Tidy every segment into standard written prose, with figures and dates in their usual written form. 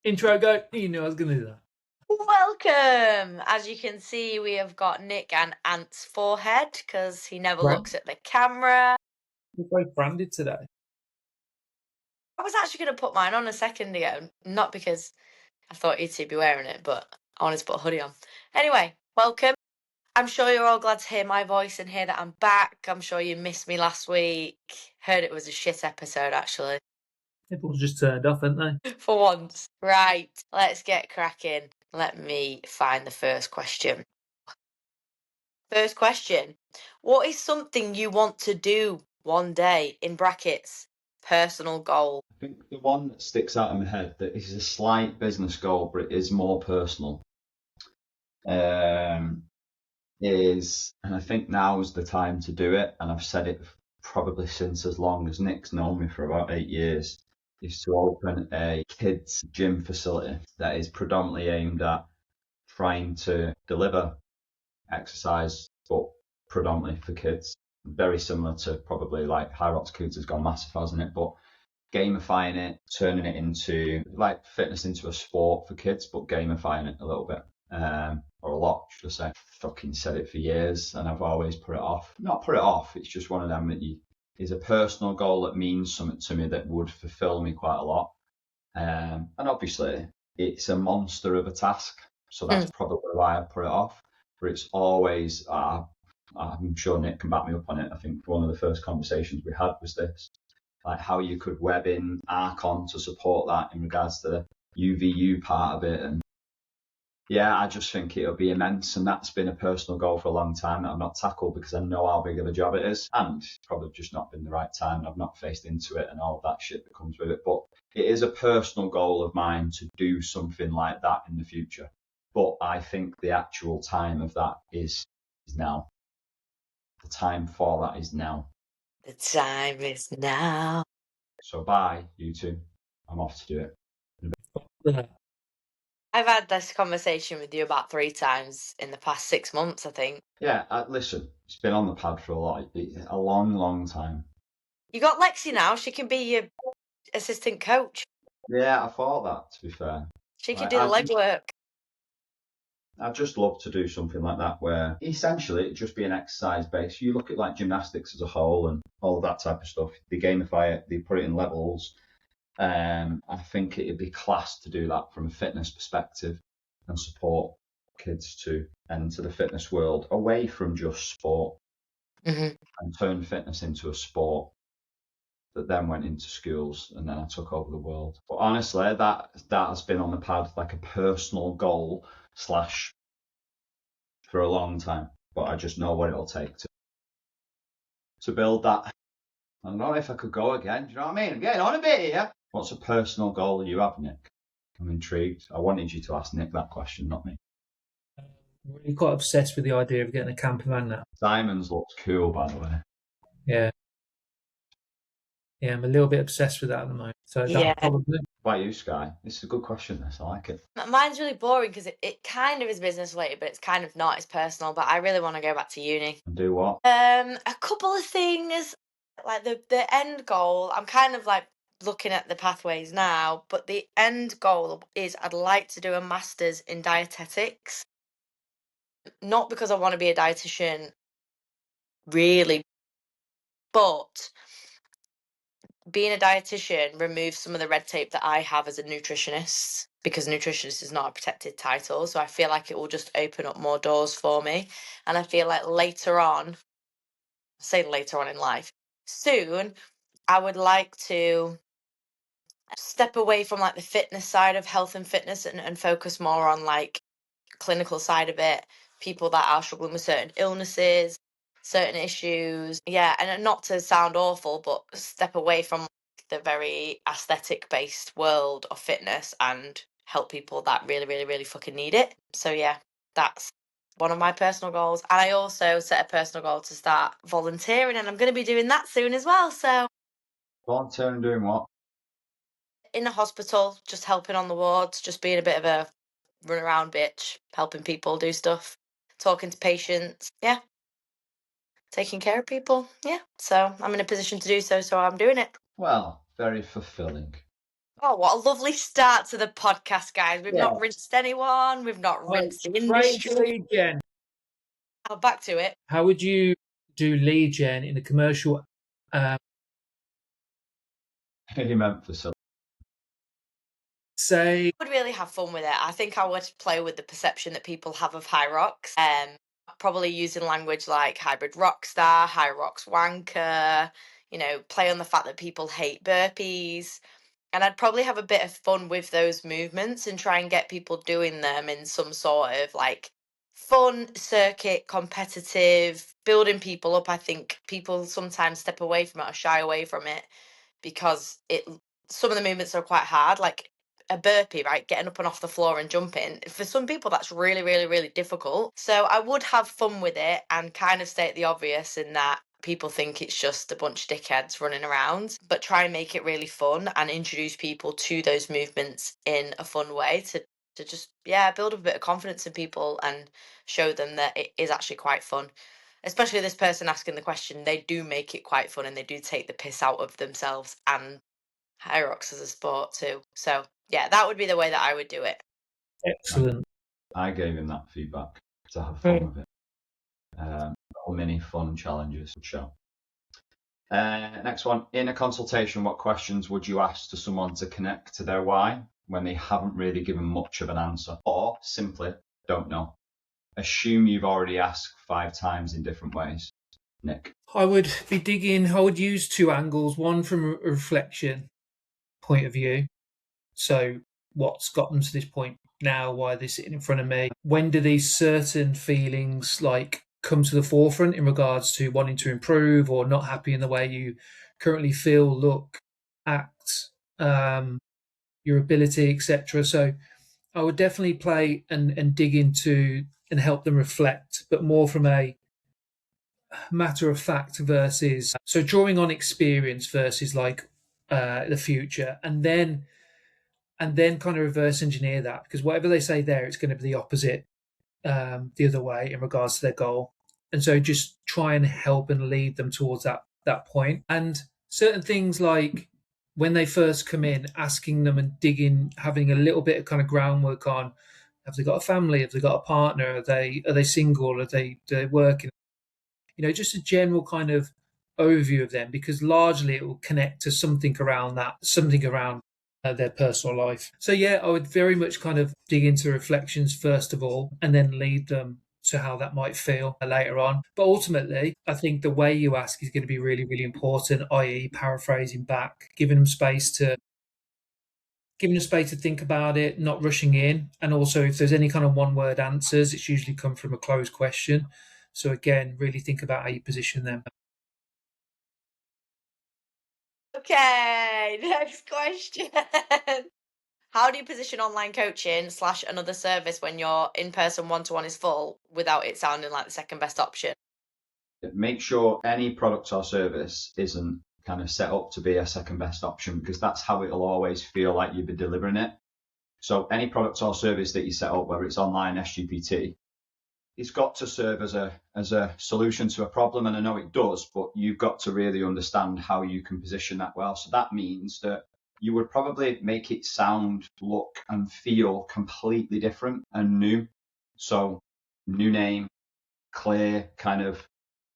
Intro go. You knew I was going to do that. Welcome! As you can see, we have got Nick and Ant's forehead because he never looks at the camera. We're both branded today. I was actually going to put mine on a second ago, not because I thought you'd be wearing it, but I wanted to put a hoodie on. Anyway, welcome. I'm sure you're all glad to hear my voice and hear that I'm back. I'm sure you missed me last week. Heard it was a shit episode, actually. Everyone's just turned off, haven't they? For once. Right, let's get cracking. Let me find the first question. First question. What is something you want to do one day, in brackets, personal goal? I think the one that sticks out in my head that is a slight business goal, but it is more personal, is, and I think now is the time to do it, and I've said it probably since as long as Nick's known me for about 8 years, is to open a kids gym facility that is predominantly aimed at trying to deliver exercise, but predominantly for kids. Very similar to probably like Hyrox Kids has gone massive, hasn't it? But gamifying it, turning it into like fitness into a sport for kids, but gamifying it a little bit, or a lot, should I say. Fucking said it for years, and I've always put it off. Not put it off. It's just one of them that is a personal goal that means something to me that would fulfill me quite a lot. And obviously, it's a monster of a task, so that's probably why I put it off. But it's always, I'm sure Nick can back me up on it. I think one of the first conversations we had was this, like how you could web in Archon to support that in regards to the UVU part of it. And yeah, I just think it'll be immense. And that's been a personal goal for a long time that I've not tackled because I know how big of a job it is. And it's probably just not been the right time. And I've not faced into it and all of that shit that comes with it. But it is a personal goal of mine to do something like that in the future. But I think the actual time of that is now. The time for that is now. The time is now. So bye, you two. I'm off to do it. I've had this conversation with you about 3 times in the past 6 months, I think. Yeah, listen, it's been on the pad for a long time. You got Lexi now. She can be your assistant coach. Yeah, I thought that, to be fair. She can do the legwork. I'd just love to do something like that where essentially it'd just be an exercise base. You look at like gymnastics as a whole and all of that type of stuff. They gamify it, they put it in levels. I think it'd be class to do that from a fitness perspective and support kids to enter the fitness world away from just sport and turn fitness into a sport that then went into schools and then I took over the world. But honestly, that has been on the pad like a personal goal / for a long time. But I just know what it'll take to build that. I don't know if I could go again. Do you know what I mean? I'm getting on a bit here. What's a personal goal you have, Nick? I'm intrigued. I wanted you to ask Nick that question, not me. I'm really quite obsessed with the idea of getting a campervan now. Simon's looks cool, by the way. Yeah. Yeah, I'm a little bit obsessed with that at the moment. So that probably. Why you, Sky? This is a good question, this. I like it. Mine's really boring because it kind of is business related, but it's kind of not. It's personal, but I really want to go back to uni. And do what? A couple of things. Like the end goal, I'm kind of like looking at the pathways now, but the end goal is I'd like to do a master's in dietetics. Not because I want to be a dietitian, really, but being a dietitian removes some of the red tape that I have as a nutritionist, because nutritionist is not a protected title. So I feel like it will just open up more doors for me. And I feel like later on in life, soon, I would like to step away from like the fitness side of health and fitness and focus more on like clinical side of it, people that are struggling with certain illnesses, certain issues. Yeah, and not to sound awful, but step away from the very aesthetic based world of fitness and help people that really, really, really fucking need it. So yeah, that's one of my personal goals. And I also set a personal goal to start volunteering, and I'm going to be doing that soon as well. So volunteering doing what? In a hospital, just helping on the wards, just being a bit of a run around bitch, helping people do stuff, talking to patients, yeah, taking care of people, yeah. So I'm in a position to do so I'm doing it. Well, very fulfilling. Oh, what a lovely start to the podcast, guys. We've not Yeah. rinsed anyone. We've not rinsed the industry. Lead gen. Oh, back to it. How would you do lead gen in a commercial? You meant facility. Say, I would really have fun with it. I think I would play with the perception that people have of Hyrox. Probably using language like hybrid rockstar, Hyrox wanker, play on the fact that people hate burpees. And I'd probably have a bit of fun with those movements and try and get people doing them in some sort of like fun circuit, competitive, building people up. I think people sometimes step away from it or shy away from it because some of the movements are quite hard, like a burpee, right? Getting up and off the floor and jumping. For some people, that's really, really, really difficult. So I would have fun with it and kind of state the obvious in that people think it's just a bunch of dickheads running around, but try and make it really fun and introduce people to those movements in a fun way to just, build up a bit of confidence in people and show them that it is actually quite fun. Especially this person asking the question, they do make it quite fun and they do take the piss out of themselves and Hyrox as a sport too. So yeah, that would be the way that I would do it. excellent. I gave him that feedback to have fun with it. Little mini fun challenges would show. Next one. In a consultation, what questions would you ask to someone to connect to their why when they haven't really given much of an answer or simply don't know? Assume you've already asked 5 times in different ways. Nick? I would use 2 angles, one from a reflection point of view. So what's got them to this point now? Why are they sitting in front of me? When do these certain feelings come to the forefront in regards to wanting to improve or not happy in the way you currently feel, look, act, your ability, etc. So I would definitely play and dig into and help them reflect, but more from a matter of fact versus so drawing on experience versus the future, and then kind of reverse engineer that, because whatever they say there, it's going to be the opposite the other way in regards to their goal. And so just try and help and lead them towards that point. And certain things like when they first come in, asking them and digging, having a little bit of kind of groundwork on, have they got a family? Have they got a partner? Are they single? Are they working? Just a general kind of overview of them, because largely it will connect to something around their personal life. So yeah, I would very much kind of dig into reflections first of all, and then lead them to how that might feel later on. But ultimately, I think the way you ask is going to be really, really important, i.e. paraphrasing back, giving them space to think about it, not rushing in. And also, if there's any kind of one-word answers, it's usually come from a closed question. So again, really think about how you position them. Okay, next question. How do you position online coaching / another service when your in-person one-to-one is full without it sounding like the second best option? Make sure any product or service isn't kind of set up to be a second best option, because that's how it'll always feel like you've been delivering it. So any product or service that you set up, whether it's online, SGPT, it's got to serve as a solution to a problem. And I know it does, but you've got to really understand how you can position that well. So that means that you would probably make it sound, look, and feel completely different and new. So new name, clear kind of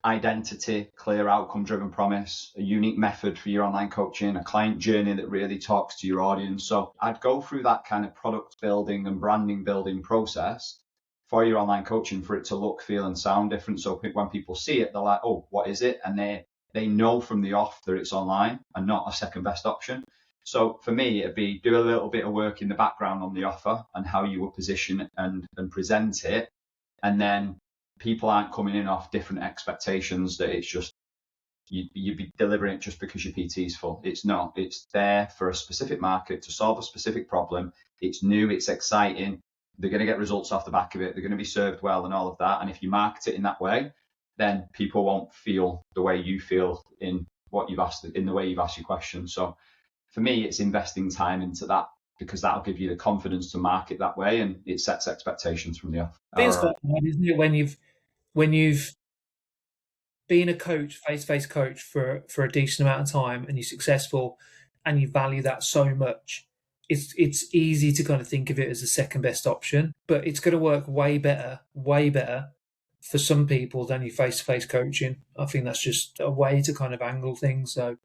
identity, clear outcome driven promise, a unique method for your online coaching, a client journey that really talks to your audience. So I'd go through that kind of product building and branding building process for your online coaching for it to look, feel, and sound different. So when people see it, they're like, oh, what is it? And they know from the off that it's online and not a second best option. So for me, it'd be do a little bit of work in the background on the offer and how you would position it and present it. And then people aren't coming in off different expectations that it's just you'd be delivering it just because your PT is full. It's not. It's there for a specific market to solve a specific problem. It's new. It's exciting. They're going to get results off the back of it. They're going to be served well and all of that. And if you market it in that way, then people won't feel the way you feel in what you've asked, in the way you've asked your question. So for me, it's investing time into that, because that'll give you the confidence to market that way, and it sets expectations from the off. It's quite hard, isn't it, when you've been a coach, face-to-face coach for a decent amount of time, and you're successful and you value that so much, it's easy to kind of think of it as a second best option, but it's going to work way better for some people than your face-to-face coaching. I think that's just a way to kind of angle things. So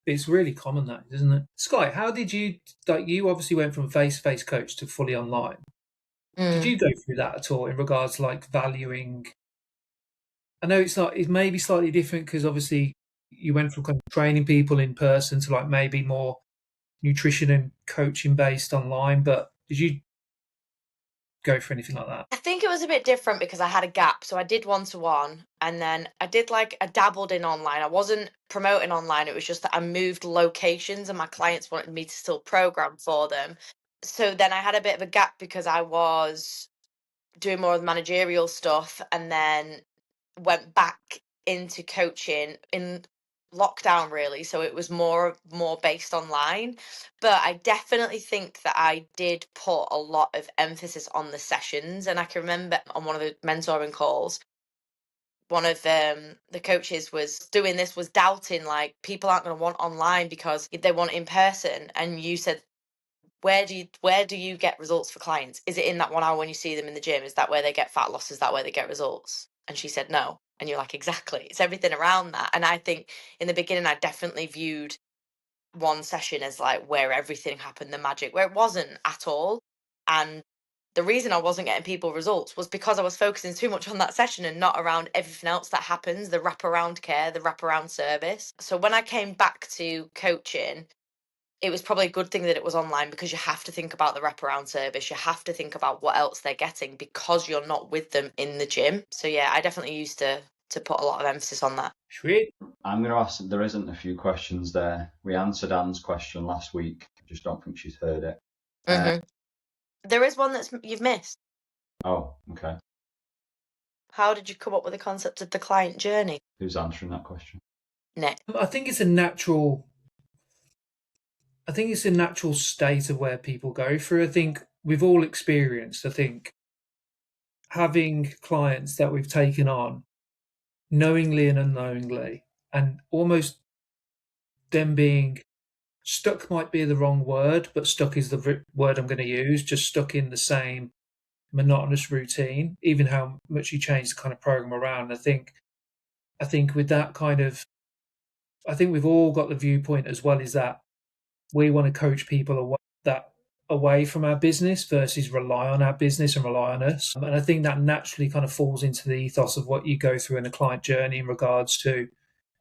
it's really common, that, isn't it? Sky, how did you, like, you obviously went from face-to-face coach to fully online. Did you go through that at all in regards to like valuing? I know it may be slightly different because obviously you went from kind of training people in person to like maybe more nutrition and coaching based online, but did you go for anything like that? I think it was a bit different because I had a gap. So I did one-to-one, and then I dabbled in online. I wasn't promoting online. It was just that I moved locations and my clients wanted me to still program for them. So then I had a bit of a gap because I was doing more of the managerial stuff, and then went back into coaching in lockdown, really. So it was more based online, but I definitely think that I did put a lot of emphasis on the sessions. And I can remember on one of the mentoring calls, one of the coaches was doubting, like, people aren't going to want online because they want in person. And you said, where do you get results for clients? Is it in that 1 hour when you see them in the gym? Is that where they get fat loss? Is that where they get results? And she said no. And you're like, exactly. It's everything around that. And I think in the beginning, I definitely viewed one session as like where everything happened, the magic, where it wasn't at all. And the reason I wasn't getting people results was because I was focusing too much on that session and not around everything else that happens, the wraparound care, the wraparound service. So when I came back to coaching, it was probably a good thing that it was online, because you have to think about the wraparound service. You have to think about what else they're getting because you're not with them in the gym. So yeah, I definitely used to put a lot of emphasis on that. Sweet. I'm going to ask, there isn't a few questions there. We answered Anne's question last week. I just don't think she's heard it. There is one that's you've missed. Oh, okay. How did you come up with the concept of the client journey? Who's answering that question? Nick. I think it's a natural state of where people go through. I think we've all experienced, having clients that we've taken on knowingly and unknowingly, and almost them being stuck might be the wrong word, but stuck is the word I'm going to use, just stuck in the same monotonous routine, even how much you change the kind of program around. I think with that kind of, I think we've all got the viewpoint as well, is that we want to coach people away from our business versus rely on our business and rely on us. And I think that naturally kind of falls into the ethos of what you go through in a client journey in regards to,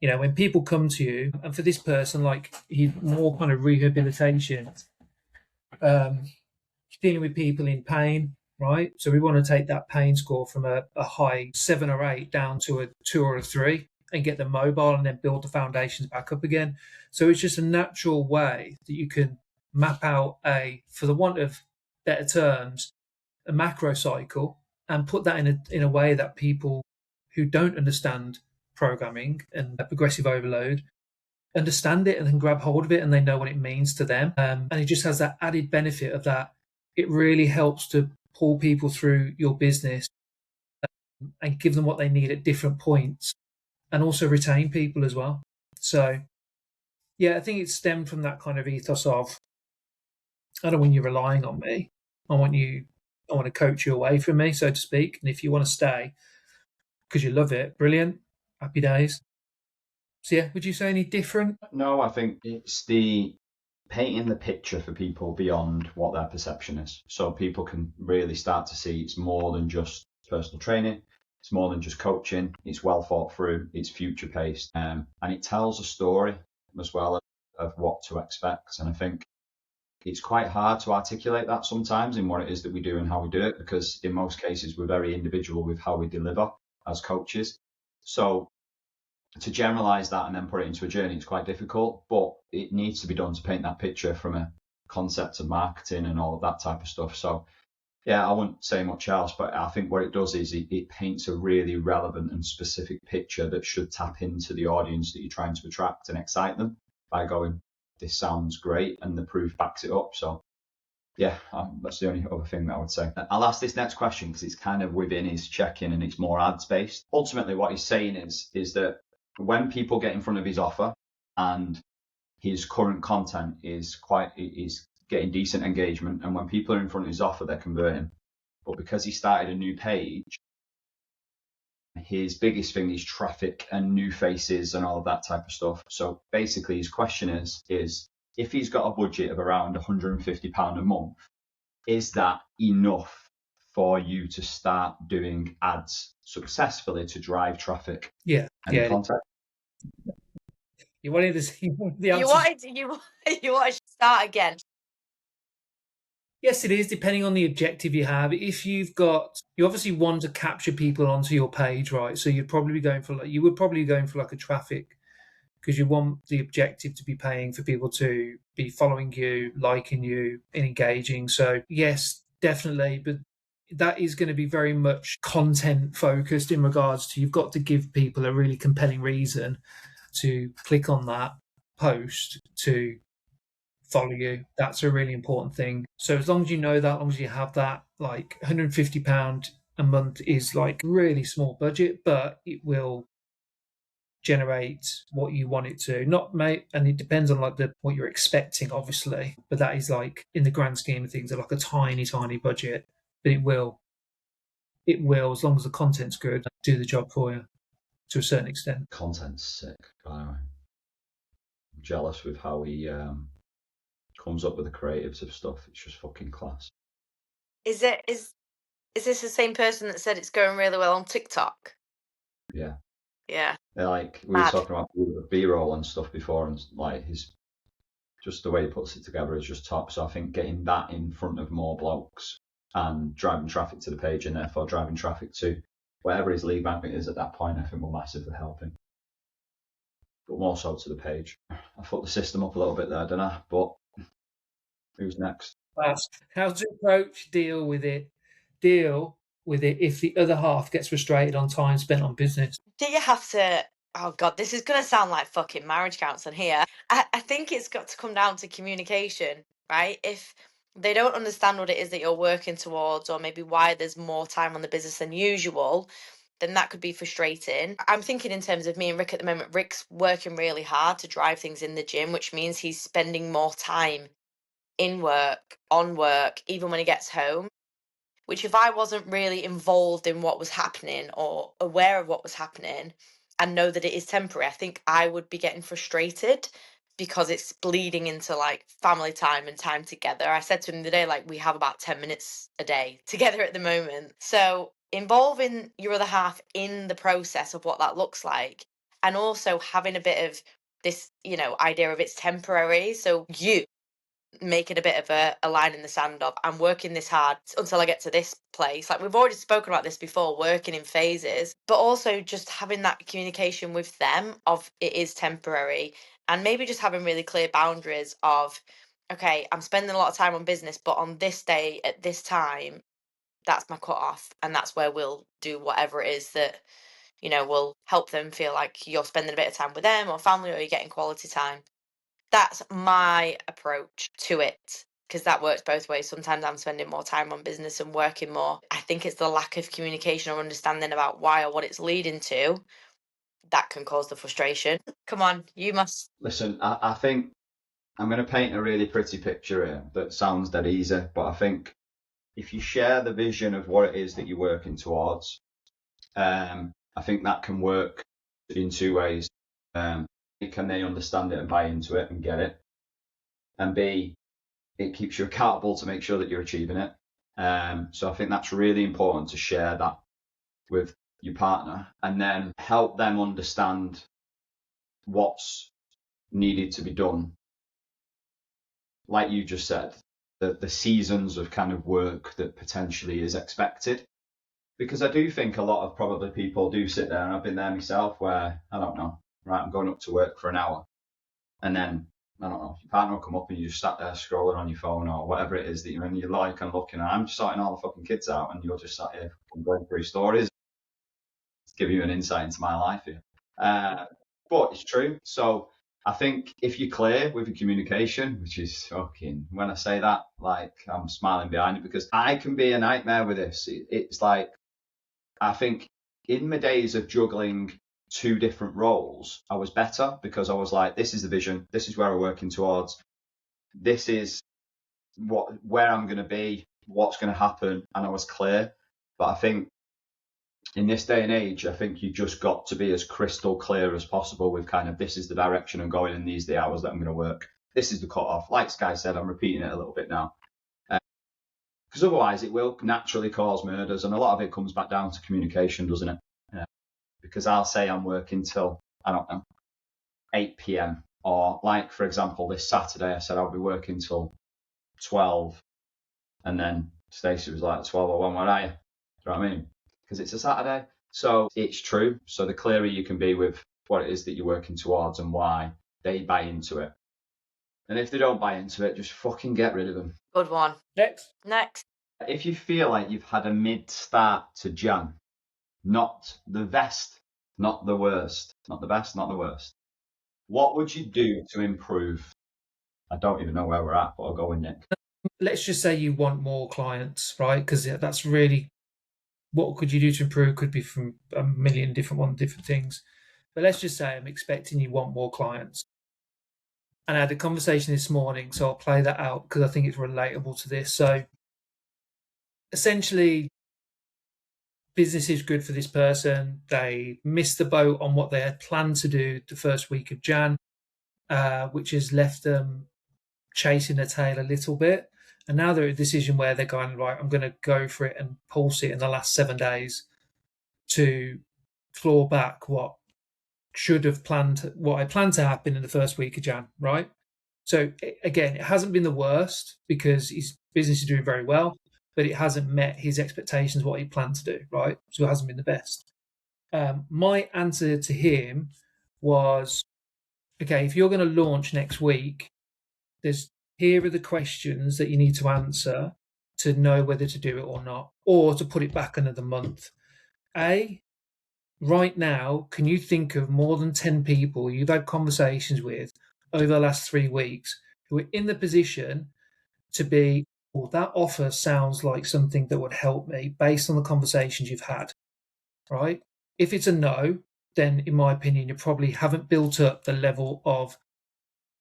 when people come to you, and for this person, like, he's more kind of rehabilitation, dealing with people in pain, right? So we want to take that pain score from a high 7 or 8 down to a 2 or a 3 and get them mobile and then build the foundations back up again. So it's just a natural way that you can map out for the want of better terms, a macro cycle, and put that in a way that people who don't understand programming and progressive overload understand it and then grab hold of it, and they know what it means to them. And it just has that added benefit of that. It really helps to pull people through your business and give them what they need at different points, and also retain people as well. So, yeah, I think it stemmed from that kind of ethos of, I don't want you relying on me. I want to coach you away from me, so to speak. And if you want to stay because you love it, brilliant. Happy days. So yeah, would you say any different? No, I think it's the painting the picture for people beyond what their perception is. So people can really start to see it's more than just personal training. It's more than just coaching. It's well thought through. It's future paced. And it tells a story as well of what to expect. And I think it's quite hard to articulate that sometimes in what it is that we do and how we do it, because in most cases we're very individual with how we deliver as coaches. So to generalize that and then put it into a journey, it's quite difficult, but it needs to be done to paint that picture from a concept of marketing and all of that type of stuff. So yeah, I wouldn't say much else, but I think what it does is it paints a really relevant and specific picture that should tap into the audience that you're trying to attract and excite them by going, this sounds great, and the proof backs it up. So yeah, that's the only other thing that I would say. I'll ask this next question because it's kind of within his check-in and it's more ads based. Ultimately, what he's saying is that when people get in front of his offer and his current content is getting decent engagement, and when people are in front of his offer, they're converting. But because he started a new page, his biggest thing is traffic and new faces and all of that type of stuff. So basically his question is if he's got a budget of around £150 a month, is that enough for you to start doing ads successfully to drive traffic and contact? You wanted to see the answer. You wanted to start again. Yes, it is, depending on the objective you have. If you obviously want to capture people onto your page, right? So you would probably be going for like a traffic, because you want the objective to be paying for people to be following you, liking you, and engaging. So yes, definitely, but that is going to be very much content focused in regards to, you've got to give people a really compelling reason to click on that post to follow you. That's a really important thing. So as long as you know that, as long as you have that, like £150 a month is like really small budget, but it will generate what you want it to. And it depends on like what you're expecting, obviously. But that is like, in the grand scheme of things, like a tiny, tiny budget. But it will, as long as the content's good, do the job for you to a certain extent. Content's sick, by the way. I'm jealous with how he comes up with the creatives of stuff. It's just fucking class. Is this the same person that said it's going really well on TikTok? Yeah. Yeah. Like we were talking about B-roll and stuff before, and like just the way he puts it together is just top. So I think getting that in front of more blokes and driving traffic to the page, and therefore driving traffic to whatever his lead magnet is at that point, I think will massively help him. But more so to the page. I fucked the system up a little bit there, didn't I? But who's next? How to approach, deal with it if the other half gets frustrated on time spent on business. Do you have to, oh God, this is going to sound like fucking marriage counselling here. I think it's got to come down to communication, right? If they don't understand what it is that you're working towards, or maybe why there's more time on the business than usual, then that could be frustrating. I'm thinking in terms of me and Rick at the moment. Rick's working really hard to drive things in the gym, which means he's spending more time in work, on work, even when he gets home. Which, if I wasn't really involved in what was happening or aware of what was happening and know that it is temporary, I think I would be getting frustrated, because it's bleeding into like family time and time together. I said to him the other day, like, we have about 10 minutes a day together at the moment. So involving your other half in the process of what that looks like, and also having a bit of this, idea of it's temporary. So you making a bit of a line in the sand of, I'm working this hard until I get to this place. Like, we've already spoken about this before, working in phases, but also just having that communication with them of it is temporary, and maybe just having really clear boundaries of, okay, I'm spending a lot of time on business, but on this day at this time, that's my cut off, and that's where we'll do whatever it is that will help them feel like you're spending a bit of time with them or family, or you're getting quality time. That's my approach to it, because that works both ways. Sometimes I'm spending more time on business and working more. I think it's the lack of communication or understanding about why or what it's leading to that can cause the frustration. Come on, you must. Listen, I think I'm going to paint a really pretty picture here that sounds dead easy, but I think if you share the vision of what it is that you're working towards, I think that can work in two ways. Can they understand it and buy into it and get it? And B, it keeps you accountable to make sure that you're achieving it. So I think that's really important to share that with your partner, and then help them understand what's needed to be done. Like you just said, the seasons of kind of work that potentially is expected. Because I do think a lot of probably people do sit there, and I've been there myself, where, I don't know, right, I'm going up to work for an hour, and then, I don't know, your partner will come up and you just sat there scrolling on your phone or whatever it is that you're in, you like and looking, and I'm just sorting all the fucking kids out, and you're just sat here going through stories. Give you an insight into my life here. But it's true. So I think if you're clear with your communication, which is fucking, when I say that, like, I'm smiling behind it, because I can be a nightmare with this. It's like, I think in my days of juggling two different roles, I was better, because I was like, this is the vision, this is where we're working towards, this is where I'm going to be, what's going to happen, and I was clear. But I think in this day and age, I think you just got to be as crystal clear as possible with kind of, this is the direction I'm going and these are the hours that I'm going to work. This is the cut off. Like Sky said, I'm repeating it a little bit now. Because otherwise it will naturally cause murders, and a lot of it comes back down to communication, doesn't it? Because I'll say I'm working till, I don't know, 8 p.m. Or like, for example, this Saturday, I said I'll be working till 12. And then Stacey was like, 12:01, where are you? Do you know what I mean? Because it's a Saturday. So it's true. So the clearer you can be with what it is that you're working towards and why, they buy into it. And if they don't buy into it, just fucking get rid of them. Good one. Next. If you feel like you've had a mid-start to Jan, not the best, not the worst, not the best, not the worst, what would you do to improve? I don't even know where we're at, but I'll go with Nick. Let's just say you want more clients, right? Because that's really, what could you do to improve could be from a million different things. But let's just say I'm expecting you want more clients. And I had a conversation this morning, so I'll play that out because I think it's relatable to this. So essentially, business is good for this person. They missed the boat on what they had planned to do the first week of Jan, which has left them chasing their tail a little bit. And now they're at a decision where they're going, right, I'm going to go for it and pulse it in the last 7 days to claw back what I planned to happen in the first week of Jan, right? So again, it hasn't been the worst because his business is doing very well, but it hasn't met his expectations, what he planned to do, right? So it hasn't been the best. My answer to him was, okay, if you're going to launch next week, here are the questions that you need to answer to know whether to do it or not, or to put it back another month. Right now, can you think of more than 10 people you've had conversations with over the last 3 weeks who are in the position to be, well, that offer sounds like something that would help me based on the conversations you've had, right? If it's a no, then in my opinion, you probably haven't built up the level of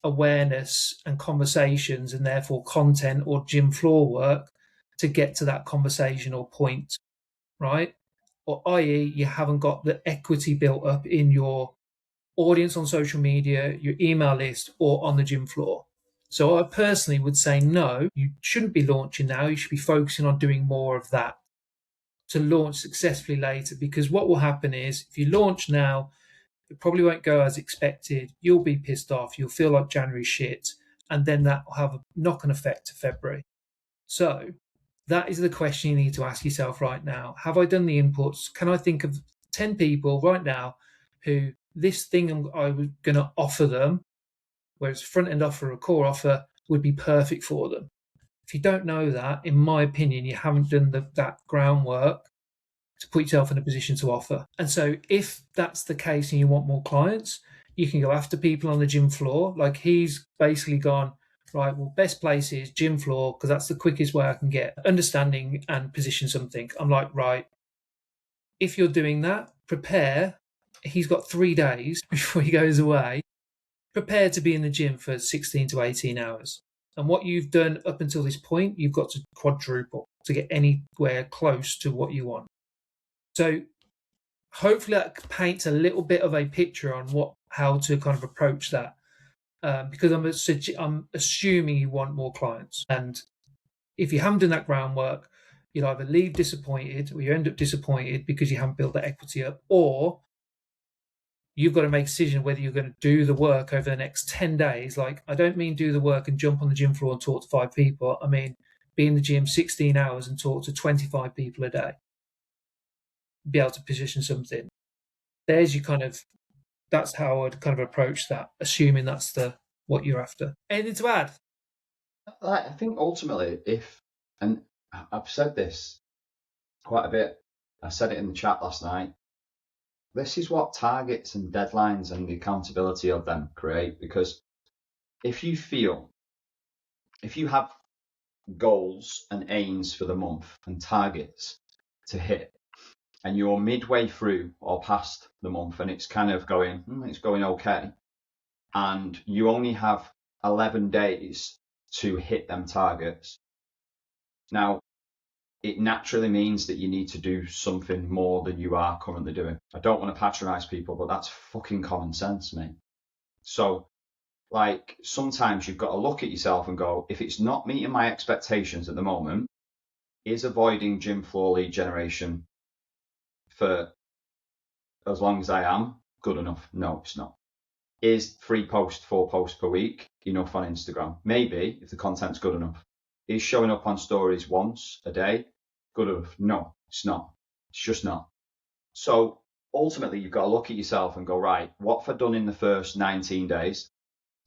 awareness and conversations and therefore content or gym floor work to get to that conversational point, right? Or i.e., you haven't got the equity built up in your audience on social media, your email list, or on the gym floor. So I personally would say no, you shouldn't be launching now. You should be focusing on doing more of that to launch successfully later, because what will happen is if you launch now, it probably won't go as expected. You'll be pissed off. You'll feel like January shit. And then that will have a knock-on effect to February. So that is the question you need to ask yourself right now. Have I done the inputs? Can I think of 10 people right now who this thing I was going to offer them, whereas front-end offer or core offer, would be perfect for them? If you don't know that, in my opinion, you haven't done that groundwork to put yourself in a position to offer. And so if that's the case and you want more clients, you can go after people on the gym floor. Like he's basically gone, right, well, best place is gym floor because that's the quickest way I can get understanding and position something. I'm like, right, if you're doing that, prepare. He's got 3 days before he goes away. Prepare to be in the gym for 16 to 18 hours. And what you've done up until this point, you've got to quadruple to get anywhere close to what you want. So hopefully that paints a little bit of a picture on how to kind of approach that, because I'm assuming you want more clients. And if you haven't done that groundwork, you'll either leave disappointed or you end up disappointed because you haven't built that equity up, or you've got to make a decision whether you're going to do the work over the next 10 days. Like, I don't mean do the work and jump on the gym floor and talk to 5 people. I mean, be in the gym 16 hours and talk to 25 people a day. Be able to position something. There's your that's how I'd kind of approach that, assuming that's what you're after. Anything to add? I think ultimately, and I've said this quite a bit, I said it in the chat last night, this is what targets and deadlines and the accountability of them create. Because if you have goals and aims for the month and targets to hit, and you're midway through or past the month and it's kind of going okay, and you only have 11 days to hit them targets. Now, it naturally means that you need to do something more than you are currently doing. I don't want to patronize people, but that's fucking common sense, mate. So, like, sometimes you've got to look at yourself and go, if it's not meeting my expectations at the moment, is avoiding gym floor lead generation for as long as I am good enough? No, it's not. Is 4 posts per week enough on Instagram? Maybe, if the content's good enough. Is showing up on stories once a day good enough? No, it's not. It's just not. So ultimately, you've got to look at yourself and go, right, what have I done in the first 19 days?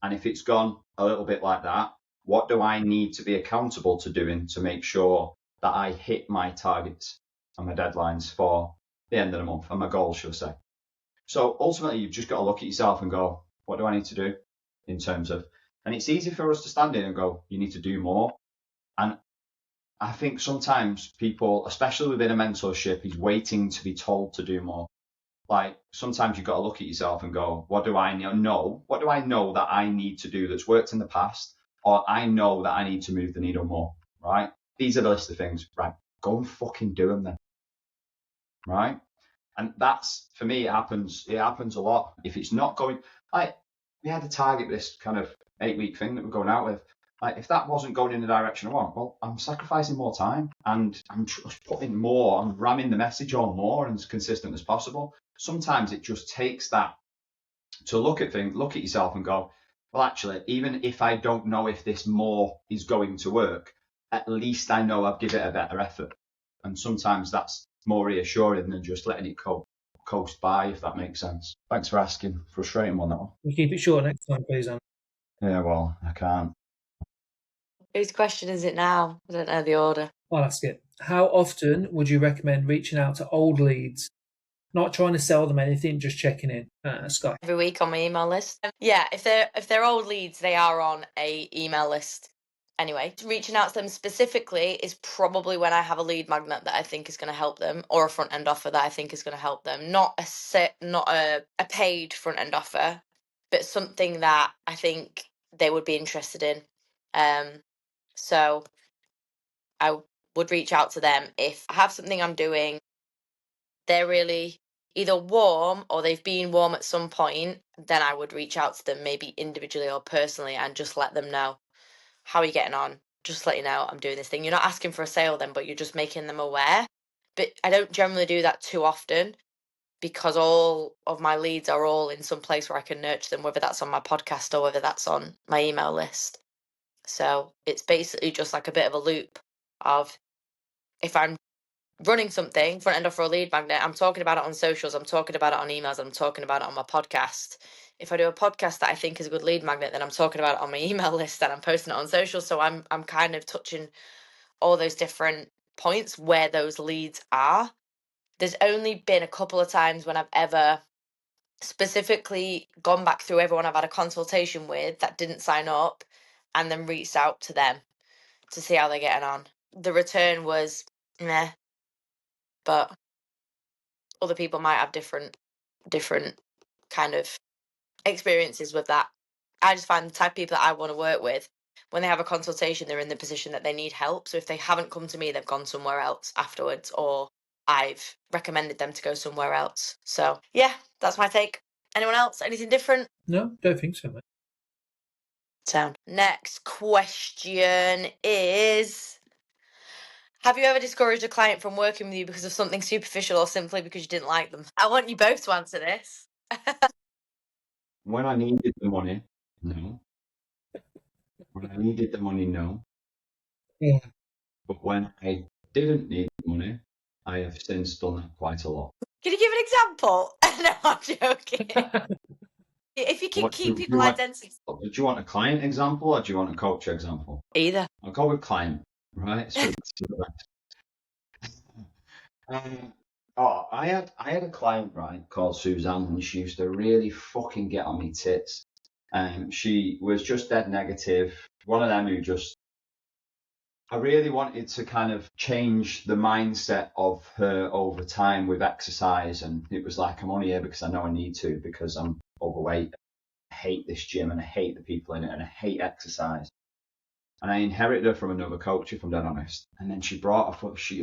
And if it's gone a little bit like that, what do I need to be accountable to doing to make sure that I hit my targets and my deadlines for the end of the month and my goals, shall I say? So ultimately, you've just got to look at yourself and go, what do I need to do in terms of, and it's easy for us to stand in and go, you need to do more. And I think sometimes people, especially within a mentorship, is waiting to be told to do more. Like sometimes you've got to look at yourself and go, what do I know? What do I know that I need to do that's worked in the past? Or I know that I need to move the needle more, right? These are the list of things, right? Go and fucking do them then, right? And that's, for me, it happens a lot. If it's not going, like, we had a target, this kind of 8-week thing that we're going out with. Like, if that wasn't going in the direction I want, well, I'm sacrificing more time and I'm putting more, I'm ramming the message on more and as consistent as possible. Sometimes it just takes that to look at things, look at yourself and go, well, actually, even if I don't know if this more is going to work, at least I know I've given it a better effort. And sometimes that's more reassuring than just letting it coast by, if that makes sense. Thanks for asking. Frustrating one, that one. You keep it short next time, please, Anne. Yeah, well, I can't. Whose question is it now? I don't know the order. I'll ask it. How often would you recommend reaching out to old leads? Not trying to sell them anything, just checking in. Scott. Every week on my email list. Yeah, if they're old leads, they are on a email list. Anyway, reaching out to them specifically is probably when I have a lead magnet that I think is going to help them, or a front end offer that I think is going to help them. Not a paid front end offer, but something that I think they would be interested in. So I would reach out to them if I have something I'm doing. They're really either warm or they've been warm at some point, then I would reach out to them maybe individually or personally and just let them know, how are you getting on? Just let you know I'm doing this thing. You're not asking for a sale then, but you're just making them aware. But I don't generally do that too often because all of my leads are all in some place where I can nurture them, whether that's on my podcast or whether that's on my email list. So it's basically just like a bit of a loop of, if I'm running something, front end offer or lead magnet, I'm talking about it on socials, I'm talking about it on emails, I'm talking about it on my podcast. If I do a podcast that I think is a good lead magnet, then I'm talking about it on my email list and I'm posting it on social. So I'm kind of touching all those different points where those leads are. There's only been a couple of times when I've ever specifically gone back through everyone I've had a consultation with that didn't sign up and then reached out to them to see how they're getting on. The return was meh, but other people might have different kind of experiences with that. I just find the type of people that I want to work with, when they have a consultation, they're in the position that they need help. So if they haven't come to me, they've gone somewhere else afterwards, or I've recommended them to go somewhere else. So yeah, that's my take. Anyone else? Anything different? No, don't think so, mate. Sound. Next question is, have you ever discouraged a client from working with you because of something superficial or simply because you didn't like them? I want you both to answer this. When I needed the money, no. When I needed the money, no. Yeah. But when I didn't need the money, I have since done that quite a lot. Can you give an example? No, I'm joking. If you can keep people identity. Do you want a client example or do you want a coach example? Either. I'll go with client, right? So I had a client, right, called Suzanne, and she used to really fucking get on me tits. She was just dead negative. One of them who just, I really wanted to kind of change the mindset of her over time with exercise. And it was like, I'm only here because I know I need to, because I'm overweight. I hate this gym and I hate the people in it and I hate exercise. And I inherited her from another coach, if I'm dead honest. And then she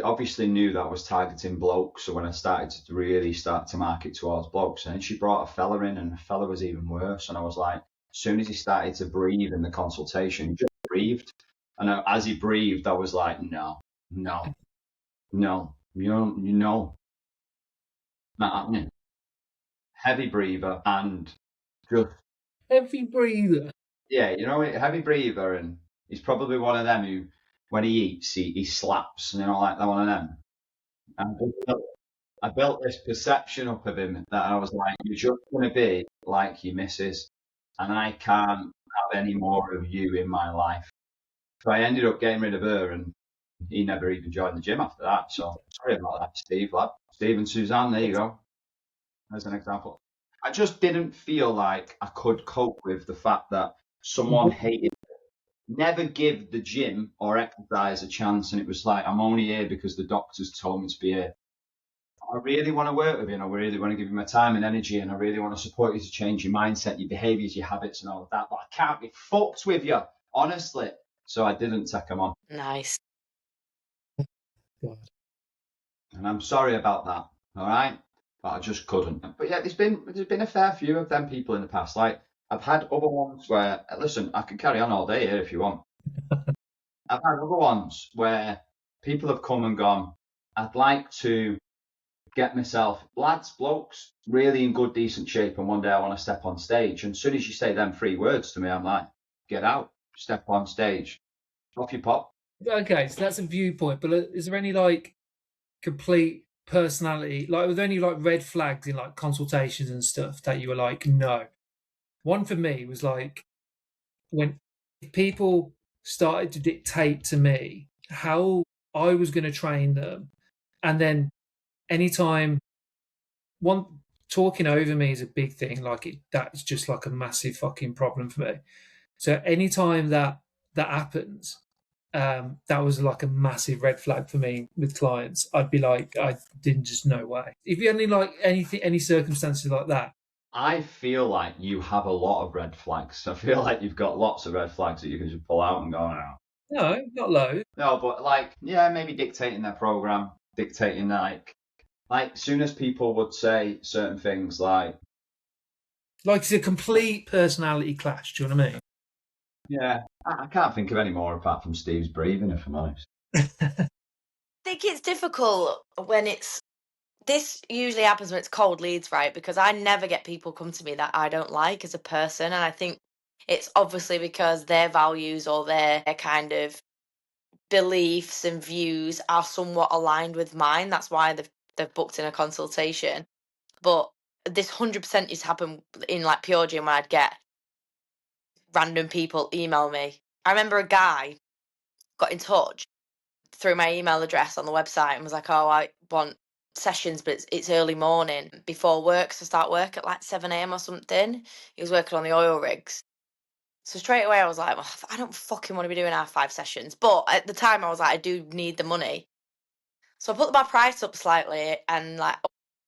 obviously knew that I was targeting blokes. So when I started to really start to market towards blokes, and then she brought a fella in, and the fella was even worse. And I was like, as soon as he started to breathe in the consultation, he just breathed. And as he breathed, I was like, no, not happening. Heavy breather and just Heavy breather. Yeah, heavy breather, and he's probably one of them who, when he eats, he slaps, like that one of them. And I built this perception up of him that I was like, you're just going to be like your missus, and I can't have any more of you in my life. So I ended up getting rid of her, and he never even joined the gym after that. So sorry about that, Steve, lad. Steve and Suzanne, there you go. As an example. I just didn't feel like I could cope with the fact that someone hated never give the gym or exercise a chance, and it was like, I'm only here because the doctors told me to be here. I really want to work with you, and I really want to give you my time and energy, and I really want to support you to change your mindset, your behaviours, your habits, and all of that, but I can't be fucked with you, honestly. So I didn't take them on. Nice. God. And I'm sorry about that, all right? But I just couldn't. But yeah, there's been a fair few of them people in the past. Like, I've had other ones where, listen, I can carry on all day here if you want. I've had other ones where people have come and gone, I'd like to get myself, lads, blokes, really in good, decent shape, and one day I want to step on stage. And as soon as you say them 3 words to me, I'm like, get out, step on stage, off you pop. Okay, so that's a viewpoint, but is there any like complete personality, like were there any like red flags in like consultations and stuff that you were like, no? One for me was like when people started to dictate to me how I was going to train them, and then anytime one talking over me is a big thing, like that's just like a massive fucking problem for me. So anytime that happens, that was like a massive red flag for me with clients. I'd be like, I didn't just no way. If you had any circumstances like that. I feel like you have a lot of red flags. I feel like you've got lots of red flags that you can just pull out and go, no. No, not low. No, but like, yeah, maybe dictating their program, dictating like as soon as people would say certain things like it's a complete personality clash, do you know what I mean? Yeah, I can't think of any more apart from Steve's breathing, if I'm honest. I think it's difficult when this usually happens when it's cold leads, right? Because I never get people come to me that I don't like as a person. And I think it's obviously because their values or their kind of beliefs and views are somewhat aligned with mine. That's why they've booked in a consultation. But this 100% used to happen in like Pure Gym when I'd get random people email me. I remember a guy got in touch through my email address on the website and was like, oh, I want sessions, but it's early morning before work, so start work at like 7 a.m. or something. He was working on the oil rigs. So straight away I was like, well, I don't fucking want to be doing our 5 sessions. But at the time I was like, I do need the money. So I put my price up slightly and like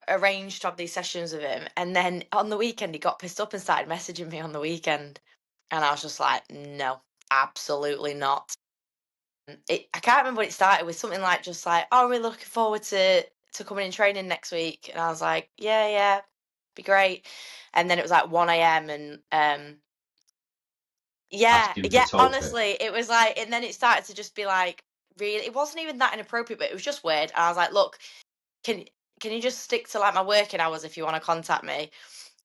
arranged to have these sessions with him. And then on the weekend he got pissed up and started messaging me on the weekend. And I was just like, no, absolutely not. I can't remember what it started with, something like just like, oh, we're looking forward to coming in training next week. And I was like, yeah, be great. And then it was like 1 a.m. and yeah, honestly, it was like, and then it started to just be like, really, it wasn't even that inappropriate, but it was just weird. And I was like, look, can you just stick to like my working hours if you want to contact me?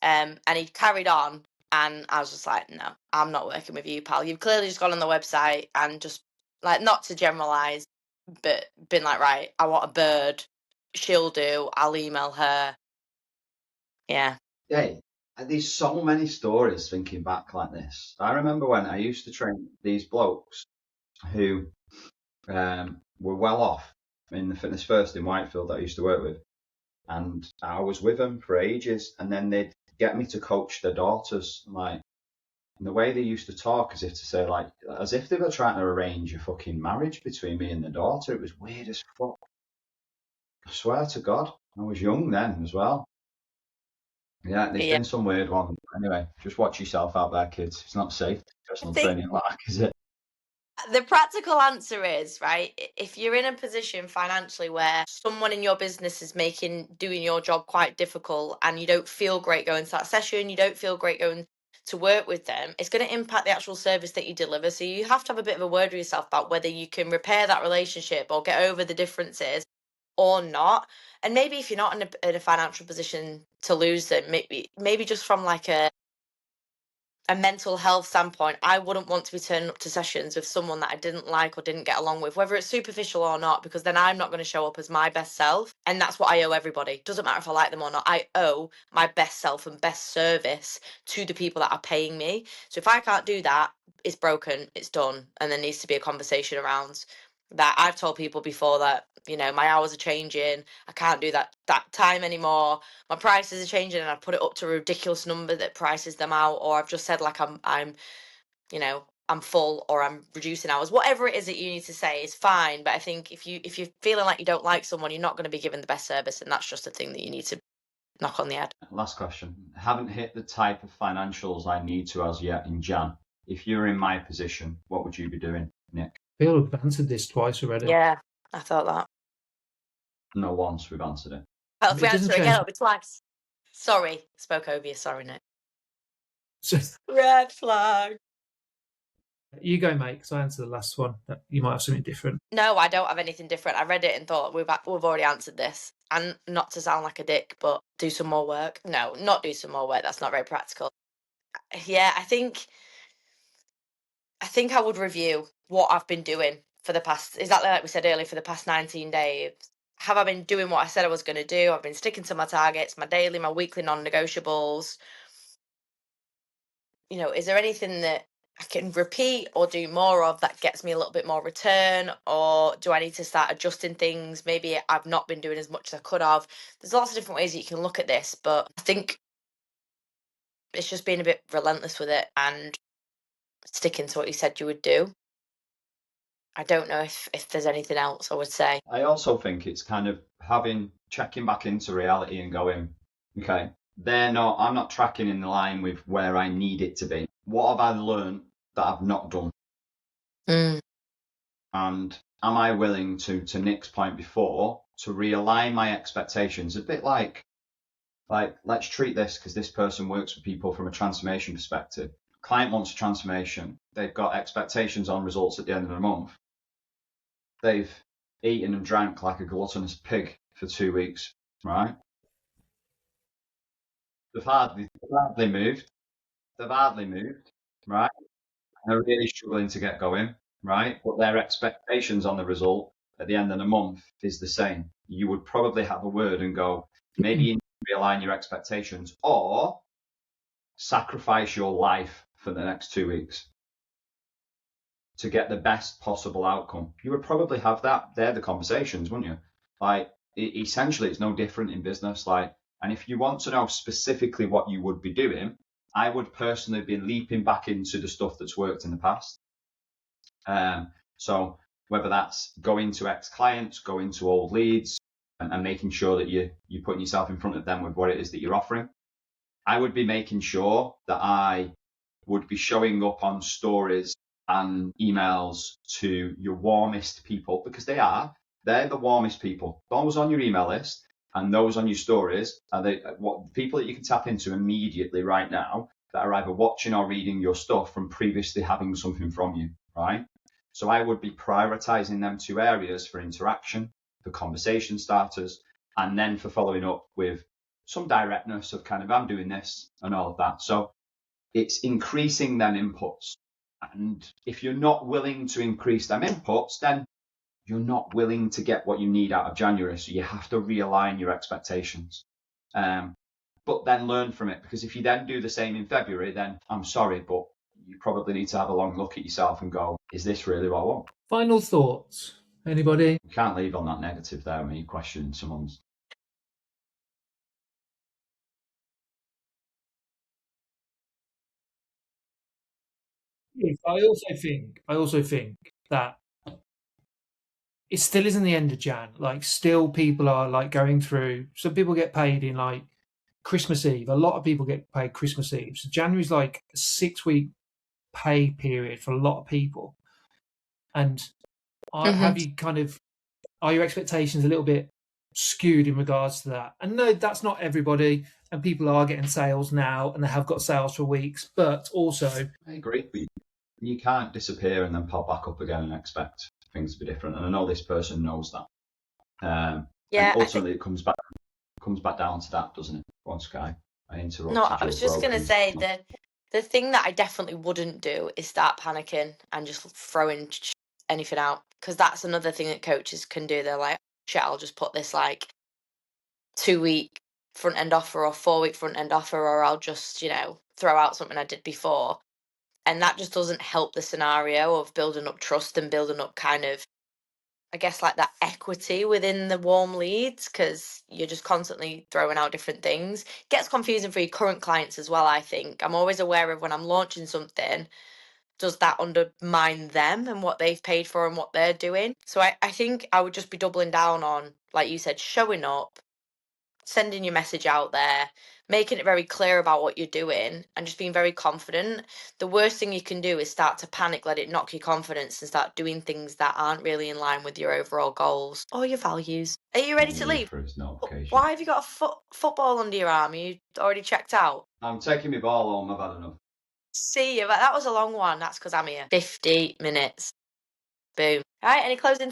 And he carried on, and I was just like, no, I'm not working with you, pal. You've clearly just gone on the website and just like, not to generalize, but been like, right, I want a bird. She'll do. I'll email her. Yeah. Hey, there's so many stories thinking back like this. I remember when I used to train these blokes who were well off in the Fitness First in Whitefield that I used to work with. And I was with them for ages, and then they'd get me to coach their daughters. Like, and the way they used to talk as if to say, like, as if they were trying to arrange a fucking marriage between me and the daughter. It was weird as fuck. I swear to God, I was young then as well. Yeah, there's been some weird ones. Anyway, just watch yourself out there, kids. It's not safe. Personal training like, is it? The practical answer is, right, if you're in a position financially where someone in your business is making doing your job quite difficult and you don't feel great going to that session, you don't feel great going to work with them, it's going to impact the actual service that you deliver. So you have to have a bit of a word with yourself about whether you can repair that relationship or get over the differences or not. And maybe if you're not in a financial position to lose them, maybe just from like a mental health standpoint, I wouldn't want to be turning up to sessions with someone that I didn't like or didn't get along with, whether it's superficial or not, because then I'm not going to show up as my best self. And that's what I owe everybody. Doesn't matter if I like them or not. I owe my best self and best service to the people that are paying me. So if I can't do that, it's broken, it's done. And there needs to be a conversation around that. I've told people before that, my hours are changing. I can't do that time anymore. My prices are changing, and I put it up to a ridiculous number that prices them out, or I've just said like I'm full, or I'm reducing hours. Whatever it is that you need to say is fine. But I think if you're feeling like you don't like someone, you're not going to be given the best service, and that's just a thing that you need to knock on the head. Last question. Haven't hit the type of financials I need to as yet in Jan. If you're in my position, what would you be doing, Nick? I feel we've answered this twice already. Yeah, I thought that. No, once we've answered it. Well, if we It doesn't answer it again, change. it'll be twice. Sorry, spoke over you. Sorry, Nick. So, Red flag. you go, mate, because I answered the last one. You might have something different. No, I don't have anything different. I read it and thought we've already answered this. And not to sound like a dick, but do some more work. No, not do some more work. That's not very practical. Yeah, I think I would review what I've been doing for the past, exactly like we said earlier, for the past 19 days. Have I been doing what I said I was going to do? I've been sticking to my targets, my daily, my weekly non-negotiables. Is there anything that I can repeat or do more of that gets me a little bit more return? Or do I need to start adjusting things? Maybe I've not been doing as much as I could have. There's lots of different ways that you can look at this, but I think it's just being a bit relentless with it and sticking to what you said you would do. I don't know if there's anything else I would say. I also think it's kind of checking back into reality and going, okay, I'm not tracking in line with where I need it to be. What have I learned that I've not done? Mm. And am I willing to Nick's point before, to realign my expectations? A bit like let's treat this, because this person works with people from a transformation perspective. Client wants a transformation. They've got expectations on results at the end of the month. They've eaten and drank like a gluttonous pig for 2 weeks, right? They've hardly moved. They've hardly moved, right? They're really struggling to get going, right? But their expectations on the result at the end of the month is the same. You would probably have a word and go, maybe you need to realign your expectations or sacrifice your life for the next 2 weeks to get the best possible outcome. You would probably have that. They're the conversations, wouldn't you? Essentially, it's no different in business. And if you want to know specifically what you would be doing, I would personally be leaping back into the stuff that's worked in the past. So whether that's going to ex-clients, going to old leads, and making sure that you're putting yourself in front of them with what it is that you're offering. I would be making sure that I would be showing up on stories and emails to your warmest people, because they're the warmest people. Those on your email list and those on your stories are what people that you can tap into immediately right now that are either watching or reading your stuff from previously having something from you, right? So I would be prioritizing them 2 areas for interaction, for conversation starters, and then for following up with some directness of kind of, I'm doing this and all of that. So it's increasing them inputs. And if you're not willing to increase them inputs, then you're not willing to get what you need out of January. So you have to realign your expectations. But then learn from it, because if you then do the same in February, then I'm sorry, but you probably need to have a long look at yourself and go, is this really what I want? Final thoughts? Anybody? You can't leave on that negative there when you question someone's. I also think that it still isn't the end of Jan. Still people are going through. Some people get paid in Christmas Eve. A lot of people get paid Christmas Eve. So January's a 6-week pay period for a lot of people. And Mhm. have you are your expectations a little bit skewed in regards to that? And no, that's not everybody, and people are getting sales now, and they have got sales for weeks. But also, I agree, but you can't disappear and then pop back up again and expect things to be different. And I know this person knows that. Yeah, and ultimately, it comes back down to that, doesn't it? One Sky, I interrupted no, you. I was just gonna say the thing that I definitely wouldn't do is start panicking and just throwing anything out, because that's another thing that coaches can do. They're like, shit, I'll just put this like 2-week front end offer or 4-week front end offer, or I'll just, throw out something I did before. And that just doesn't help the scenario of building up trust and building up kind of, I guess, like that equity within the warm leads, because you're just constantly throwing out different things. It gets confusing for your current clients as well, I think. I'm always aware of when I'm launching something, does that undermine them and what they've paid for and what they're doing? So I think I would just be doubling down on, like you said, showing up, sending your message out there, making it very clear about what you're doing, and just being very confident. The worst thing you can do is start to panic, let it knock your confidence, and start doing things that aren't really in line with your overall goals or your values. Are you ready to leave? For his notification. Why have you got a football under your arm? Are you already checked out? I'm taking my ball home. I've had enough. See you, but that was a long one. That's because I'm here. 50 minutes. Boom. All right, any closing